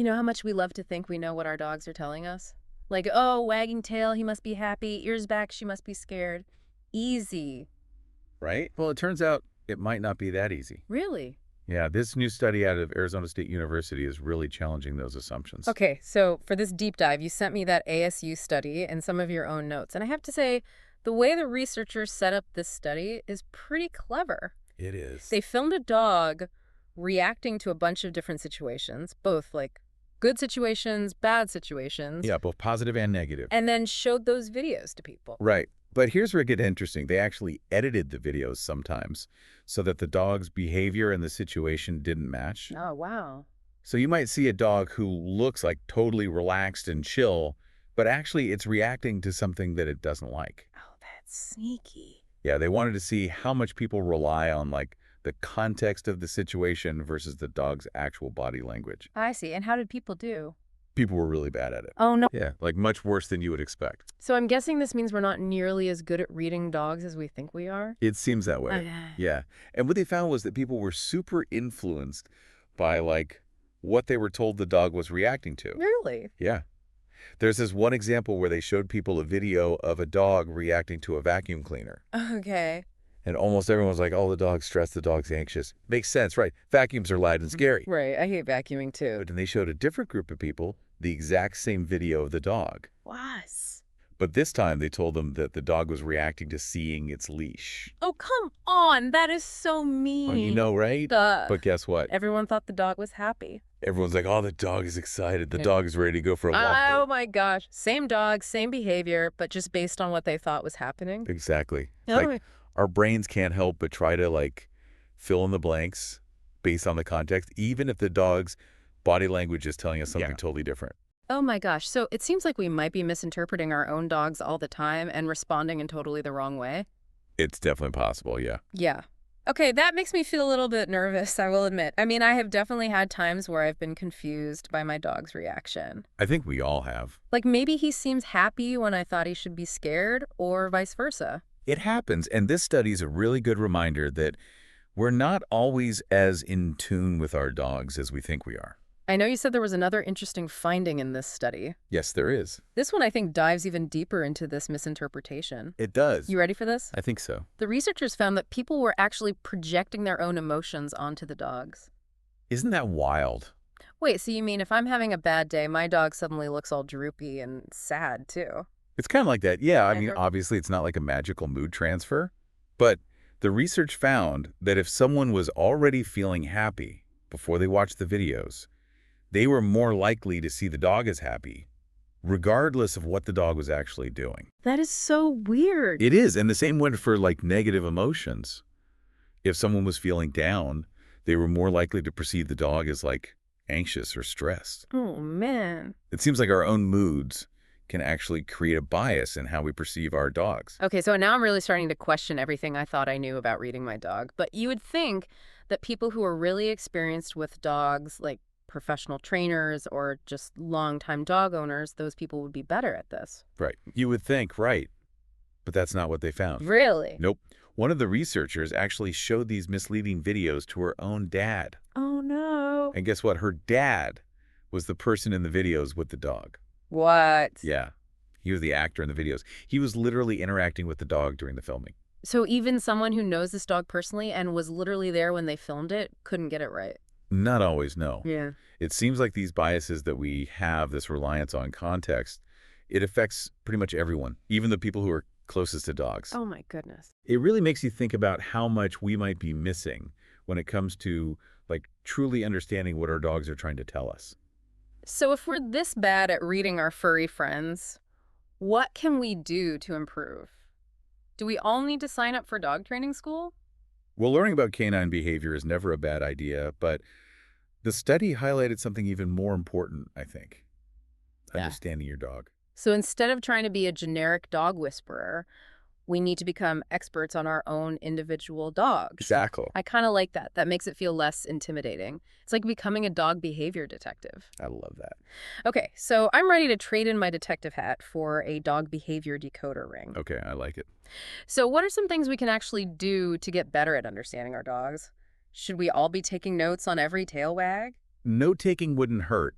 You know how much we love to think we know what our dogs are telling us? Like, oh, wagging tail, he must be happy. Ears back, she must be scared. Easy. Right? Well, it turns out it might not be that easy. Really? Yeah, this new study out of Arizona State University is really challenging those assumptions. Okay, so for this deep dive, you sent me that ASU study and some of your own notes. And I have to say, the way the researchers set up this study is pretty clever. It is. They filmed a dog reacting to a bunch of different situations, both like good situations, bad situations. Yeah, both positive and negative. And then showed those videos to people. Right. But here's where it gets interesting. They actually edited the videos sometimes so that the dog's behavior and the situation didn't match. Oh, wow. So you might see a dog who looks like totally relaxed and chill, but actually it's reacting to something that it doesn't like. Oh, that's sneaky. Yeah, they wanted to see how much people rely on like the context of the situation versus the dog's actual body language. I see. And how did people do? People were really bad at it. Oh, no. Yeah, like much worse than you would expect. So I'm guessing this means we're not nearly as good at reading dogs as we think we are? It seems that way. Okay. Yeah. And what they found was that people were super influenced by like what they were told the dog was reacting to. Really? Yeah. There's this one example where they showed people a video of a dog reacting to a vacuum cleaner. Okay. And almost everyone was like, oh, the dog's stressed, the dog's anxious. Makes sense, right? Vacuums are loud and scary. Right. I hate vacuuming too. But then they showed a different group of people the exact same video of the dog. What? But this time they told them that the dog was reacting to seeing its leash. Oh, come on. That is so mean. Well, you know, right? But guess what? Everyone thought the dog was happy. Everyone's like, oh, the dog is excited. The dog is ready to go for a walk. Oh, my gosh. Same dog, same behavior, but just based on what they thought was happening. Exactly. Oh, Like, our brains can't help but try to, like, fill in the blanks based on the context, even if the dog's body language is telling us something totally different. oh my gosh. So it seems like we might be misinterpreting our own dogs all the time and responding in totally the wrong way. It's definitely possible, yeah. Yeah. Okay, that makes me feel a little bit nervous, I will admit. I mean, I have definitely had times where I've been confused by my dog's reaction. I think we all have. Like maybe he seems happy when I thought he should be scared, or vice versa. It happens, and this study is a really good reminder that we're not always as in tune with our dogs as we think we are. I know you said there was another interesting finding in this study. Yes, there is. This one, I think, dives even deeper into this misinterpretation. It does. You ready for this? I think so. The researchers found that people were actually projecting their own emotions onto the dogs. Isn't that wild? Wait, so you mean if I'm having a bad day, my dog suddenly looks all droopy and sad, too? It's kind of like that. Yeah, I mean, Okay. obviously it's not like a magical mood transfer, but the research found that if someone was already feeling happy before they watched the videos, they were more likely to see the dog as happy, regardless of what the dog was actually doing. That is so weird. It is, and the same went for like negative emotions. If someone was feeling down, they were more likely to perceive the dog as like anxious or stressed. Oh, man. It seems like our own moods can actually create a bias in how we perceive our dogs. Okay, so now I'm really starting to question everything I thought I knew about reading my dog. But you would think that people who are really experienced with dogs, like professional trainers or just longtime dog owners, those people would be better at this. Right. You would think, right. But that's not what they found. Really? Nope. One of the researchers actually showed these misleading videos to her own dad. Oh, no. And guess what? Her dad was the person in the videos with the dog. What? Yeah. He was the actor in the videos. He was literally interacting with the dog during the filming. So even someone who knows this dog personally and was literally there when they filmed it couldn't get it right. Not always, no. Yeah. It seems like these biases that we have, this reliance on context, it affects pretty much everyone, even the people who are closest to dogs. Oh, my goodness. It really makes you think about how much we might be missing when it comes to like truly understanding what our dogs are trying to tell us. So if we're this bad at reading our furry friends, what can we do to improve? Do we all need to sign up for dog training school? Well, learning about canine behavior is never a bad idea, but the study highlighted something even more important, I think. Yeah. Understanding your dog. So instead of trying to be a generic dog whisperer, we need to become experts on our own individual dogs. Exactly. I kind of like that. That makes it feel less intimidating. It's like becoming a dog behavior detective. I love that. Okay, so I'm ready to trade in my detective hat for a dog behavior decoder ring. Okay, I like it. So what are some things we can actually do to get better at understanding our dogs? Should we all be taking notes on every tail wag? Note-taking wouldn't hurt,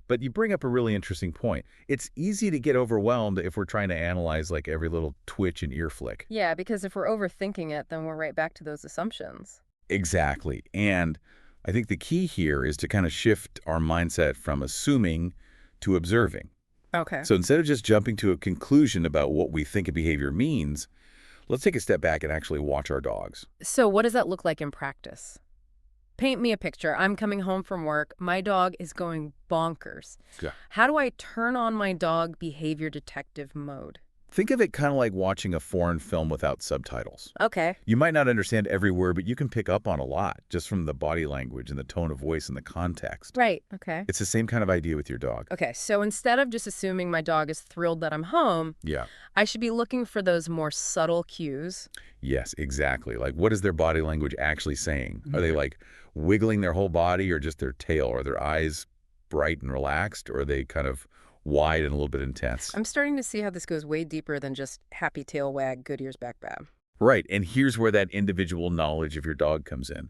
But you bring up a really interesting point. It's easy to get overwhelmed if we're trying to analyze like every little twitch and ear flick. Yeah, because if we're overthinking it, then we're right back to those assumptions. Exactly. And I think the key here is to kind of shift our mindset from assuming to observing. Okay. So instead of just jumping to a conclusion about what we think a behavior means, let's take a step back and actually watch our dogs. So what does that look like in practice? Paint me a picture. I'm coming home from work. My dog is going bonkers. Yeah. How do I turn on my dog behavior detective mode? Think of it kind of like watching a foreign film without subtitles. Okay. You might not understand every word, but you can pick up on a lot just from the body language and the tone of voice and the context. Right. Okay. It's the same kind of idea with your dog. Okay, so instead of just assuming my dog is thrilled that I'm home, Yeah. I should be looking for those more subtle cues. Yes, exactly. Like, what is their body language actually saying? Are they like wiggling their whole body or just their tail? Are their eyes bright and relaxed, or are they kind of wide and a little bit intense? I'm starting to see how this goes way deeper than just happy tail wag, good ears back bad. Right, and here's where that individual knowledge of your dog comes in.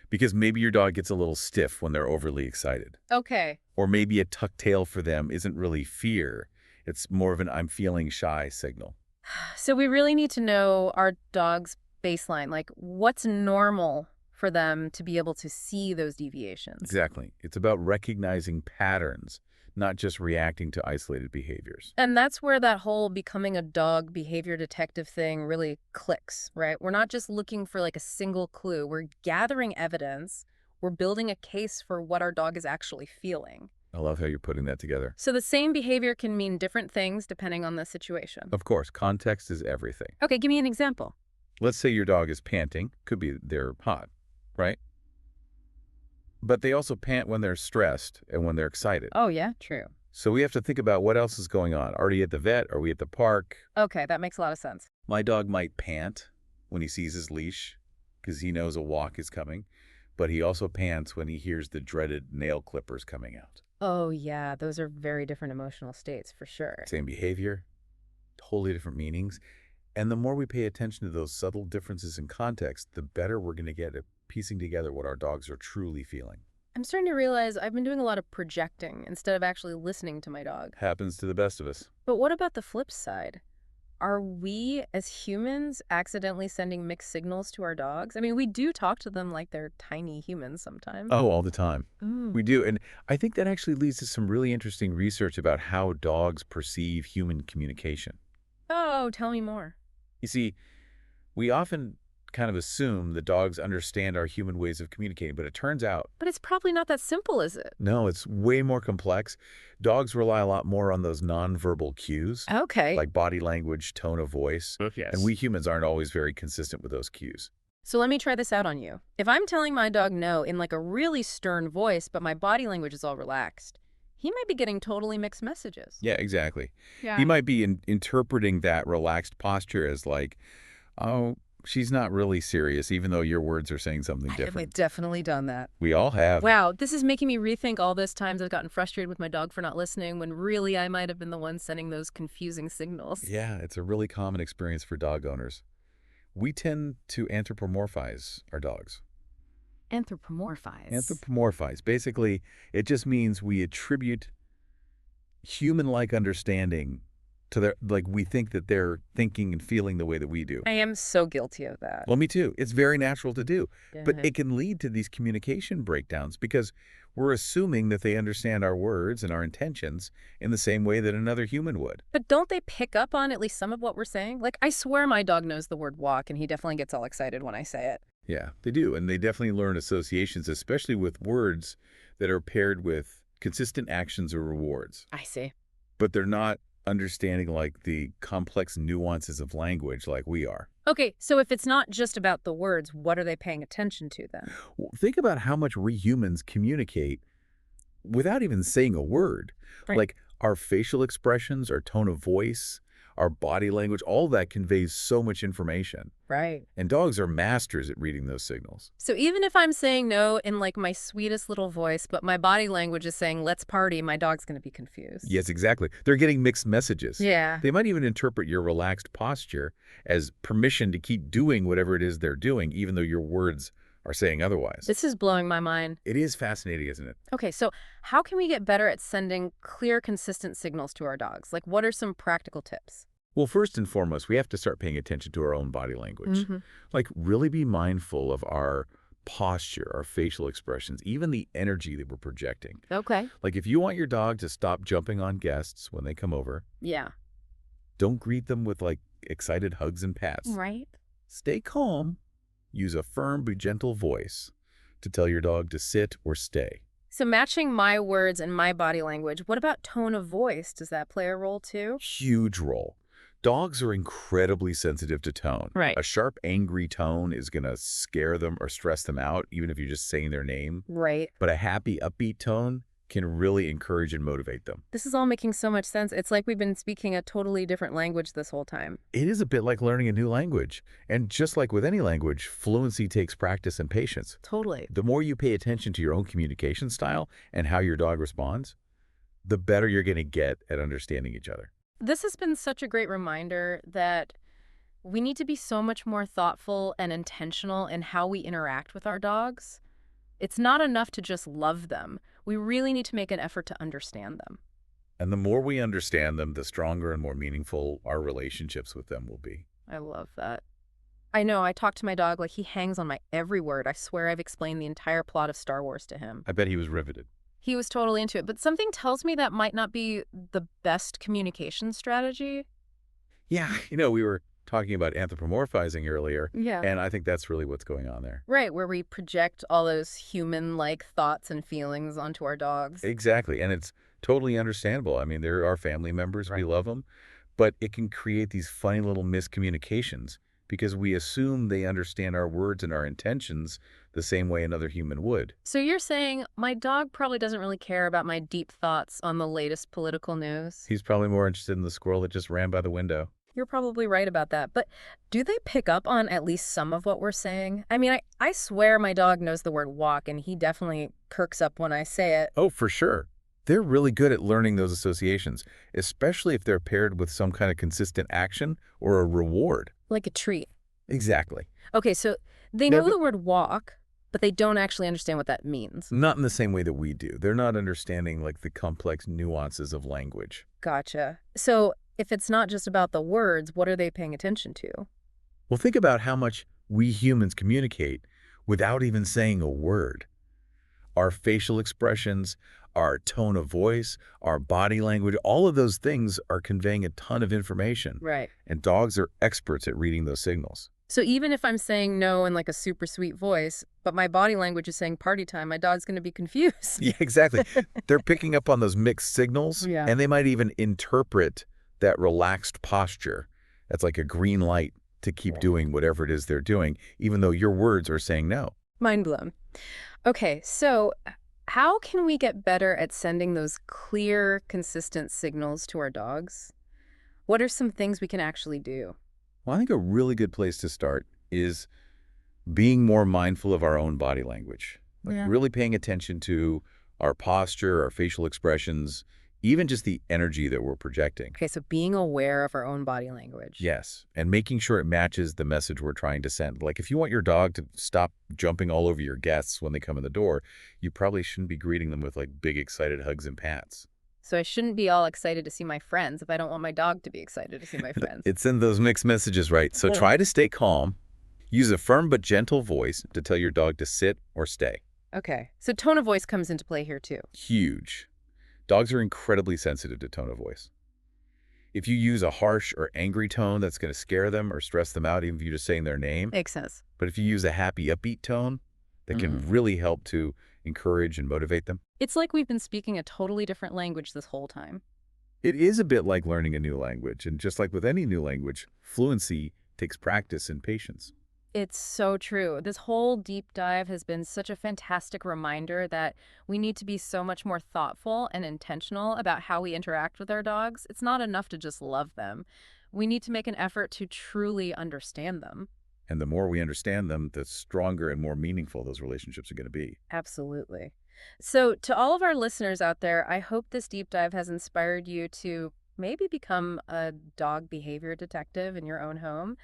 Because maybe your dog gets a little stiff when they're overly excited. Okay. Or maybe a tucked tail for them isn't really fear. It's more of an I'm feeling shy signal. So we really need to know our dog's baseline, like what's normal for them to be able to see those deviations. Exactly. It's about recognizing patterns, not just reacting to isolated behaviors. And that's where that whole becoming a dog behavior detective thing really clicks, right? We're not just looking for like a single clue. We're gathering evidence. We're building a case for what our dog is actually feeling. I love how you're putting that together. So the same behavior can mean different things depending on the situation. Of course, context is everything. Okay, give me an example. Let's say your dog is panting. Could be they're hot, right? But they also pant when they're stressed and when they're excited. Oh, yeah, true. So we have to think about what else is going on. Are we at the vet? Are we at the park? Okay, that makes a lot of sense. My dog might pant when he sees his leash because he knows a walk is coming, but he also pants when he hears the dreaded nail clippers coming out. Oh, yeah, those are very different emotional states for sure. Same behavior, totally different meanings. And the more we pay attention to those subtle differences in context, the better we're going to get at piecing together what our dogs are truly feeling. I'm starting to realize I've been doing a lot of projecting instead of actually listening to my dog. Happens to the best of us. But what about the flip side? Are we, as humans, accidentally sending mixed signals to our dogs? I mean, we do talk to them like they're tiny humans sometimes. Oh, all the time. Ooh. We do. And I think that actually leads to some really interesting research about how dogs perceive human communication. Oh, tell me more. You see, we often kind of assume that dogs understand our human ways of communicating, but it turns out, But it's probably not that simple, is it? no, it's way more complex. Dogs rely a lot more on those nonverbal cues, Okay. like body language, tone of voice. Yes. And we humans aren't always very consistent with those cues. So let me try this out on you. If I'm telling my dog no in like a really stern voice, but my body language is all relaxed, he might be getting totally mixed messages. Yeah, exactly. Yeah. He might be interpreting that relaxed posture as like, oh, she's not really serious, even though your words are saying something I've different. definitely done that. We all have. Wow, this is making me rethink all those times I've gotten frustrated with my dog for not listening when really I might have been the one sending those confusing signals. Yeah, it's a really common experience for dog owners. We tend to anthropomorphize our dogs. Anthropomorphize. Anthropomorphize. Basically, it just means we attribute human-like understanding to their, like we think that they're thinking and feeling the way that we do. I am so guilty of that. Well, me too. It's very natural to do. But Uh-huh. it can lead to these communication breakdowns because we're assuming that they understand our words and our intentions in the same way that another human would. But don't they pick up on at least some of what we're saying? Like, I swear my dog knows the word walk, and he definitely gets all excited when I say it. Yeah, they do. And they definitely learn associations, especially with words that are paired with consistent actions or rewards. I see. But they're not understanding like the complex nuances of language like we are. Okay, so if it's not just about the words, what are they paying attention to then? Well, think about how much we humans communicate without even saying a word. Right. Like our facial expressions, our tone of voice, our body language, all that conveys so much information. Right. And dogs are masters at reading those signals. So even if I'm saying no in like my sweetest little voice, but my body language is saying let's party, my dog's going to be confused. Yes, exactly. They're getting mixed messages. Yeah. They might even interpret your relaxed posture as permission to keep doing whatever it is they're doing, even though your words are saying otherwise. This is blowing my mind. It is fascinating, isn't it? Okay, so how can we get better at sending clear, consistent signals to our dogs? Like, what are some practical tips? Well, first and foremost, we have to start paying attention to our own body language. Like, really be mindful of our posture, our facial expressions, even the energy that we're projecting. Okay. Like, if you want your dog to stop jumping on guests when they come over, Yeah. don't greet them with, like, excited hugs and pats. Right. Stay calm. Use a firm but gentle voice to tell your dog to sit or stay. So matching my words and my body language, what about tone of voice? Does that play a role too? Huge role. Dogs are incredibly sensitive to tone. Right. A sharp, angry tone is going to scare them or stress them out, even if you're just saying their name. Right. But a happy, upbeat tone can really encourage and motivate them. This is all making so much sense. It's like we've been speaking a totally different language this whole time. It is a bit like learning a new language. And just like with any language, fluency takes practice and patience. Totally. The more you pay attention to your own communication style and how your dog responds, the better you're going to get at understanding each other. This has been such a great reminder that we need to be so much more thoughtful and intentional in how we interact with our dogs. It's not enough to just love them. We really need to make an effort to understand them. And the more we understand them, the stronger and more meaningful our relationships with them will be. I love that. I know, I talk to my dog like he hangs on my every word. I swear I've explained the entire plot of Star Wars to him. I bet he was riveted. He was totally into it, but something tells me that might not be the best communication strategy. Yeah, we were talking about anthropomorphizing earlier, Yeah. and I think that's really what's going on there. Right, where we project all those human-like thoughts and feelings onto our dogs. Exactly, and it's totally understandable. I mean, there are family members, we love them, but it can create these funny little miscommunications because we assume they understand our words and our intentions the same way another human would. So you're saying my dog probably doesn't really care about my deep thoughts on the latest political news? He's probably more interested in the squirrel that just ran by the window. You're probably right about that, but do they pick up on at least some of what we're saying? I mean, I swear my dog knows the word walk, and he definitely perks up when I say it. Oh, for sure. They're really good at learning those associations, especially if they're paired with some kind of consistent action or a reward. Like a treat. Exactly. Okay, so they know the word walk, but they don't actually understand what that means. Not in the same way that we do. They're not understanding like the complex nuances of language. Gotcha. So if it's not just about the words, what are they paying attention to? Well, think about how much we humans communicate without even saying a word. Our facial expressions, our tone of voice, our body language, all of those things are conveying a ton of information. Right. And dogs are experts at reading those signals. So even if I'm saying no in like a super sweet voice, but my body language is saying party time, my dog's going to be confused. Yeah, exactly. They're picking up on those mixed signals, Yeah. and they might even interpret that relaxed posture. That's like a green light to keep doing whatever it is they're doing, even though your words are saying no. Mind blown. Okay, so how can we get better at sending those clear, consistent signals to our dogs? What are some things we can actually do? Well, I think a really good place to start is being more mindful of our own body language. Really paying attention to our posture, our facial expressions, even just the energy that we're projecting. Okay, so being aware of our own body language. Yes, and making sure it matches the message we're trying to send. Like if you want your dog to stop jumping all over your guests when they come in the door, you probably shouldn't be greeting them with like big excited hugs and pats. So I shouldn't be all excited to see my friends if I don't want my dog to be excited to see my friends. It sends those mixed messages, right? So try to stay calm. Use a firm but gentle voice to tell your dog to sit or stay. Okay, so tone of voice comes into play here too. Huge. Dogs are incredibly sensitive to tone of voice. If you use a harsh or angry tone, that's going to scare them or stress them out, even if you're just saying their name. Makes sense. But if you use a happy, upbeat tone, that can really help to encourage and motivate them. It's like we've been speaking a totally different language this whole time. It is a bit like learning a new language. And just like with any new language, fluency takes practice and patience. It's so true. This whole deep dive has been such a fantastic reminder that we need to be so much more thoughtful and intentional about how we interact with our dogs. It's not enough to just love them. We need to make an effort to truly understand them. And the more we understand them, the stronger and more meaningful those relationships are going to be. Absolutely. So to all of our listeners out there, I hope this deep dive has inspired you to maybe become a dog behavior detective in your own home.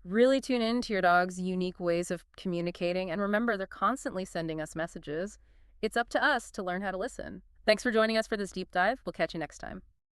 Really tune in to your dog's unique ways of communicating, and remember, they're constantly sending us messages. It's up to us to learn how to listen. Thanks for joining us for this deep dive. We'll catch you next time.